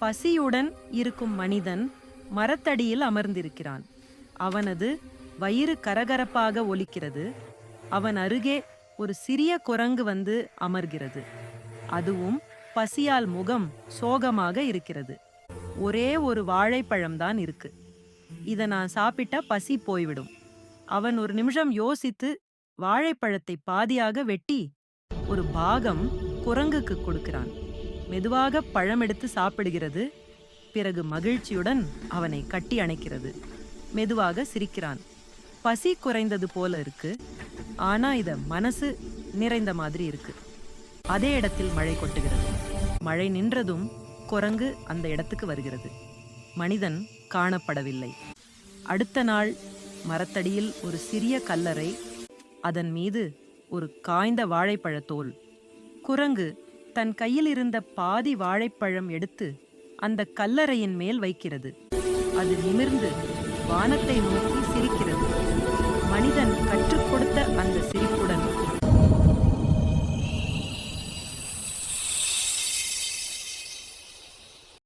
பசியுடன் இருக்கும் மனிதன் மரத்தடியில் அமர்ந்திருக்கிறான். அவனது வயிறு கரகரப்பாக ஒலிக்கிறது. அவன் அருகே ஒரு சிறிய குரங்கு வந்து அமர்கிறது. அதுவும் பசியால் முகம் சோகமாக இருக்கிறது. ஒரே ஒரு வாழைப்பழம்தான் இருக்கு. இத நான் சாப்பிட்டா பசி போய்விடும். அவன் ஒரு நிமிஷம் யோசித்து வாழைப்பழத்தை பாதியாக வெட்டி ஒரு பாகம் குரங்குக்கு கொடுக்கிறான். மெதுவாக பழம் எடுத்து சாப்பிடுகிறது. பிறகு மகிழ்ச்சியுடன் அவனை கட்டி அணைக்கிறது. மெதுவாக சிரிக்கிறான். பசி குறைந்தது போல இருக்கு. ஆனா இத மனசு நிறைந்த மாதிரி இருக்கு. அதே இடத்தில் மழை கொட்டுகிறது. மழை நின்றதும் குரங்கு அந்த இடத்துக்கு வருகிறது. மனிதன் காணப்படவில்லை. அடுத்த நாள் மரத்தடியில் ஒரு சிறிய கல்லறை. அதன் மீது ஒரு காய்ந்த வாழைப்பழத்தோல். குரங்கு தன் கையில் இருந்த பாதி வாழைப்பழம் எடுத்து அந்த கல்லறையின் மேல் வைக்கிறது. அது நிமிர்ந்து வானத்தை நோக்கி சிரிக்கிறது. மனிதன் கட்டி